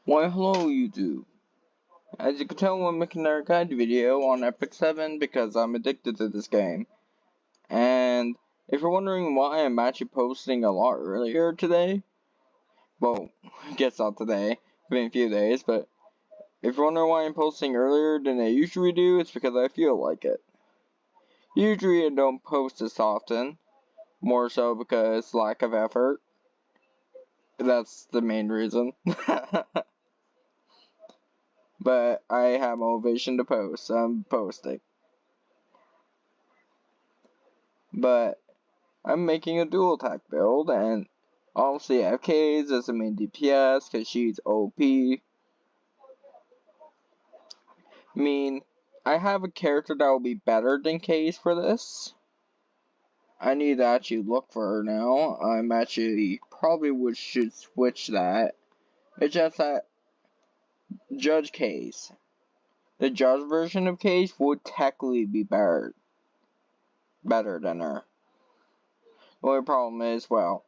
Why hello YouTube. As you can tell I'm making an guide video on Epic 7 because I'm addicted to this game. And if you're wondering why I'm actually posting a lot earlier today, well, I guess not today, it's been a few days, but if you're wondering why I'm posting earlier than I usually do, it's because I feel like it. Usually I don't post this often, more so because lack of effort. That's the main reason. But I have motivation to post, so I'm posting. But I'm making a dual attack build, and obviously I have Kaze as the main DPS because she's OP. I mean, I have a character that will be better than Kaze for this. I need to actually look for her now. I'm actually probably should switch that. It's just that Judge Kaze. The Judge version of Kaze would technically be better than her. The only problem is, well,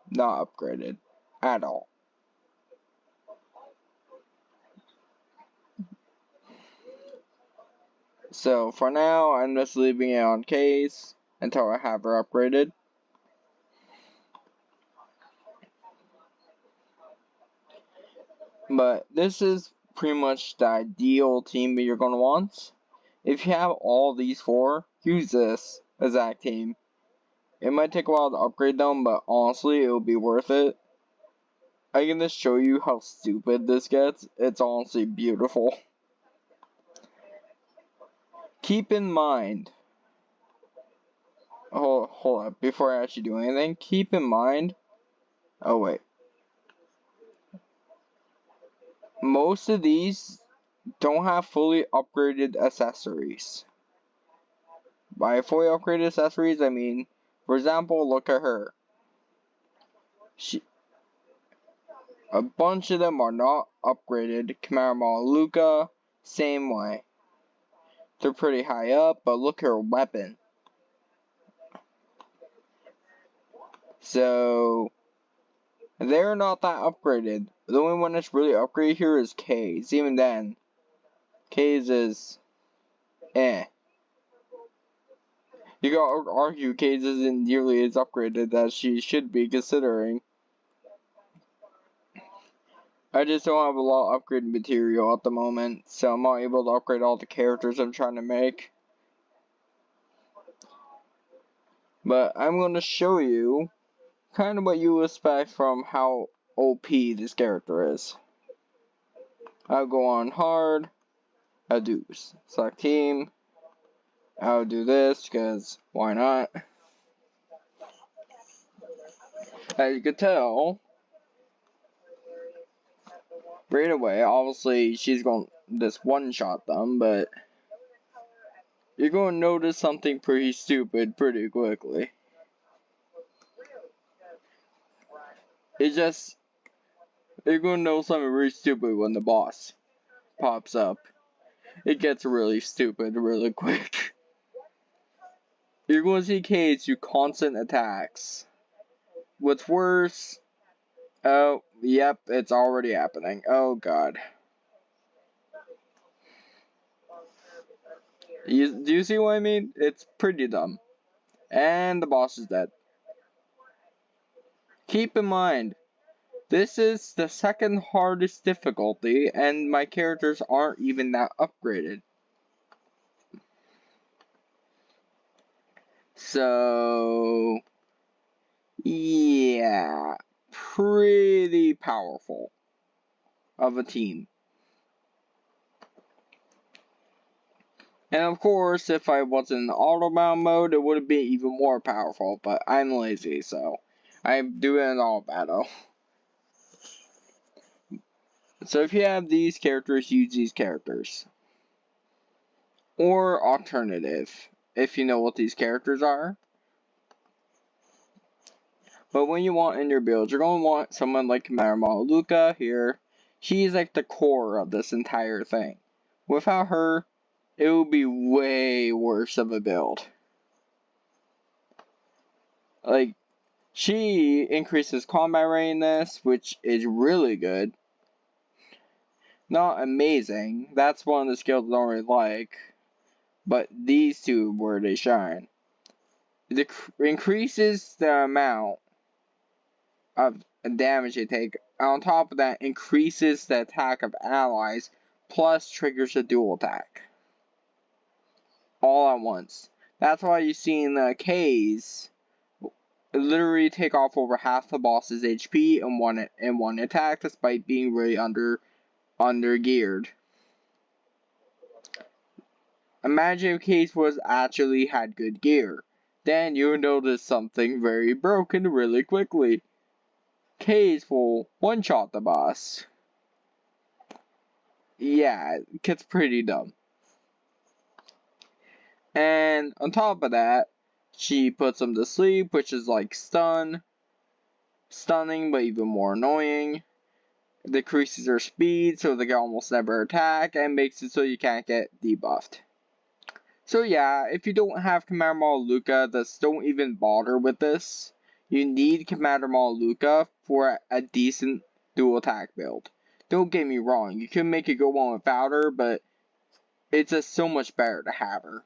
not upgraded at all. So for now, I'm just leaving it on Kaze until I have her upgraded. But this is pretty much the ideal team that you're going to want. If you have all these four, use this exact team. It might take a while to upgrade them, but honestly, it will be worth it. I can just show you how stupid this gets. It's honestly beautiful. Keep in mind, hold up, before I actually do anything, keep in mind, oh wait. Most of these don't have fully upgraded accessories. By fully upgraded accessories, I mean, for example, look at her. A bunch of them are not upgraded. Kimura Luca, same way. They're pretty high up, but look at her weapon. So, they're not that upgraded. The only one that's really upgraded here is Kaze. Even then, Kaze is eh. You gotta argue Kaze isn't nearly as upgraded as she should be, considering. I just don't have a lot of upgrade material at the moment, so I'm not able to upgrade all the characters I'm trying to make. But I'm going to show you kind of what you expect from how OP this character is. I'll go on hard, I'll do select team, I'll do this because why not? As you can tell, right away, obviously she's going to this one-shot them, but you're going to notice something pretty stupid pretty quickly. It's just, you're going to know something really stupid when the boss pops up. It gets really stupid really quick. You're going to see Kaze do constant attacks. What's worse, oh, yep, it's already happening. Oh god. Do you see what I mean? It's pretty dumb. And the boss is dead. Keep in mind, this is the second hardest difficulty, and my characters aren't even that upgraded. So, yeah, pretty powerful of a team. And of course, if I was in auto-bound mode, it would be even more powerful, but I'm lazy, so I do it in all battle. So if you have these characters, use these characters. Or alternative, if you know what these characters are. But when you want in your build, you're going to want someone like Kimura Luca here. She's like the core of this entire thing. Without her, it would be way worse of a build. Like, she increases combat readiness, which is really good. Not amazing. That's one of the skills I don't really like. But these two where they shine. It increases the amount of damage they take. On top of that, increases the attack of allies, plus triggers a dual attack. All at once. That's why you see in the K's literally take off over half the boss's HP in one attack, despite being really under geared. Imagine if Case was actually had good gear. Then you would notice something very broken really quickly. Case will one-shot the boss. Yeah, it gets pretty dumb. And on top of that, she puts them to sleep, which is like stunning, but even more annoying. Decreases their speed so they can almost never attack, and makes it so you can't get debuffed. So yeah, if you don't have Commander Maluka, just don't even bother with this. You need Commander Maluka for a decent dual attack build. Don't get me wrong, you can make it go on without her, but it's just so much better to have her.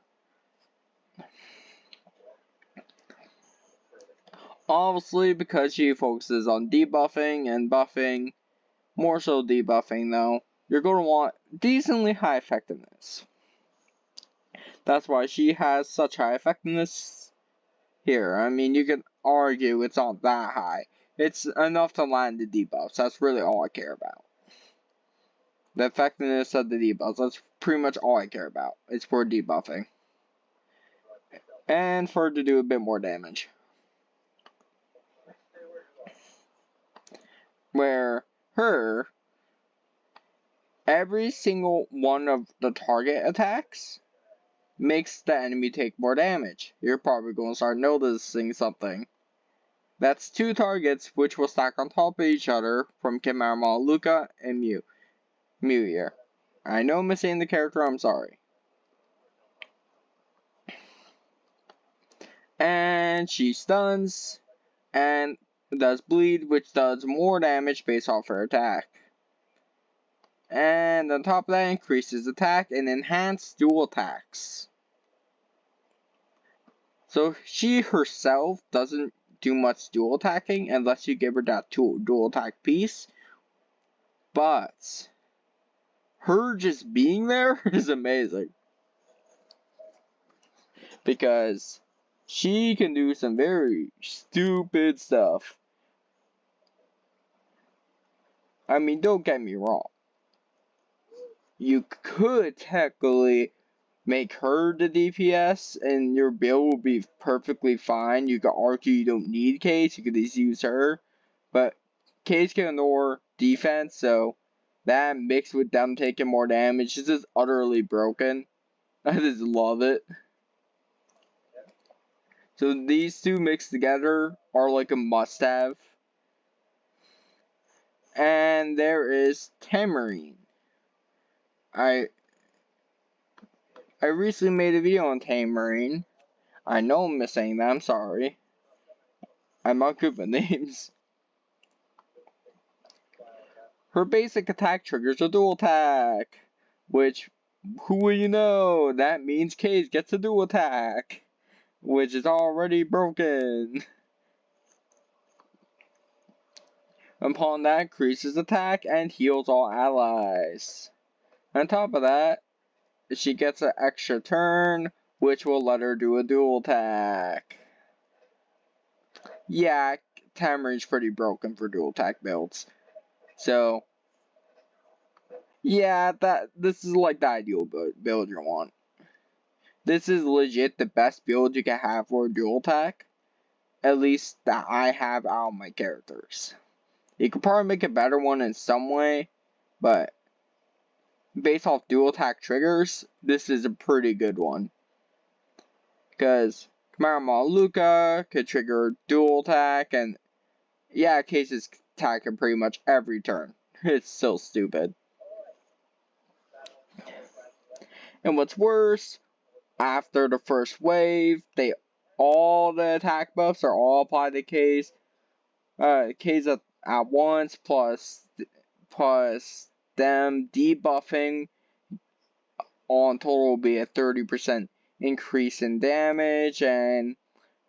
Obviously, because she focuses on debuffing and buffing, more so debuffing though, you're going to want decently high effectiveness. That's why she has such high effectiveness here. I mean, you could argue it's not that high. It's enough to land the debuffs. That's really all I care about. The effectiveness of the debuffs. That's pretty much all I care about. It's for debuffing. And for it to do a bit more damage. Where every single one of the target attacks makes the enemy take more damage. You're probably going to start noticing something. That's two targets which will stack on top of each other from Chimera Maluka and Mew here. I know I'm missing the character, I'm sorry. And she stuns and does bleed, which does more damage based off her attack. And on top of that, increases attack and enhanced dual attacks. So she herself doesn't do much dual attacking unless you give her that dual attack piece. But her just being there is amazing. Because she can do some very stupid stuff. I mean, don't get me wrong. You could technically make her the DPS and your build will be perfectly fine. You could argue you don't need Case, you could just use her. But Case can ignore defense, so that mixed with them taking more damage is just utterly broken. I just love it. So these two mixed together are like a must-have. And there is Tamarine. I recently made a video on Tamarine. I know I'm missing that, I'm sorry. I'm not good with names. Her basic attack triggers a dual attack. Which, who will you know? That means Case gets a dual attack. Which is already broken. Upon that, increases attack and heals all allies. On top of that, she gets an extra turn, which will let her do a dual attack. Yeah, Tamarine's pretty broken for dual attack builds. So, yeah, this is like the ideal build you want. This is legit the best build you can have for dual attack. At least that I have out of my characters. You could probably make a better one in some way, but based off dual attack triggers, this is a pretty good one. Because Chimera Maluka could trigger dual attack, and yeah, Case's attack in pretty much every turn. It's so stupid. And what's worse, after the first wave, all the attack buffs are all applied to Case. Case at once plus them debuffing on total will be a 30% increase in damage, and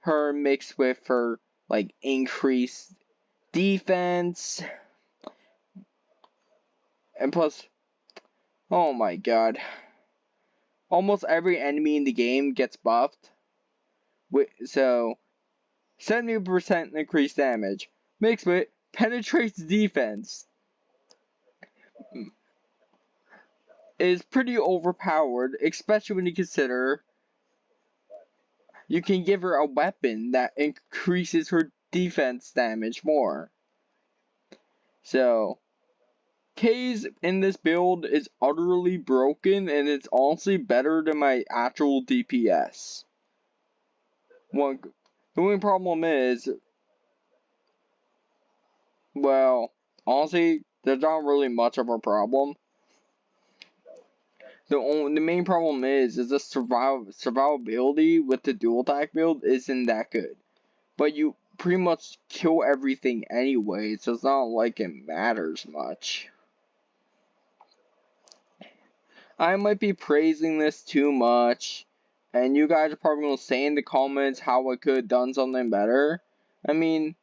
her mixed with her like increased defense, and plus, oh my god, almost every enemy in the game gets buffed. So 70% increased damage mixed with penetrates defense is pretty overpowered, especially when you consider you can give her a weapon that increases her defense damage more. So Kay's in this build is utterly broken, and it's honestly better than my actual DPS. The only problem is, well, honestly, there's not really much of a problem. The main problem is the survivability with the dual attack build isn't that good. But you pretty much kill everything anyway, so it's not like it matters much. I might be praising this too much, and you guys are probably going to say in the comments how I could have done something better. I mean,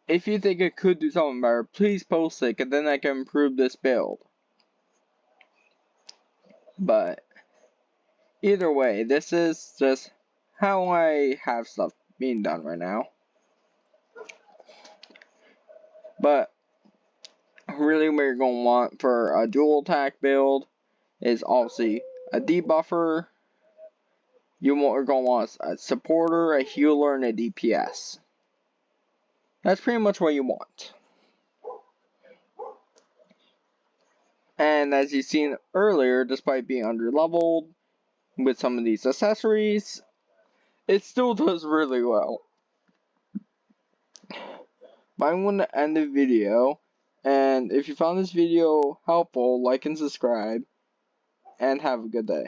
if you think I could do something better, please post it, and then I can improve this build. But either way, this is just how I have stuff being done right now. But really what you're going to want for a dual attack build is obviously a debuffer. You're going to want a supporter, a healer, and a DPS. That's pretty much what you want. And as you've seen earlier, despite being underleveled with some of these accessories, it still does really well. But I'm going to end the video, and if you found this video helpful, like and subscribe, and have a good day.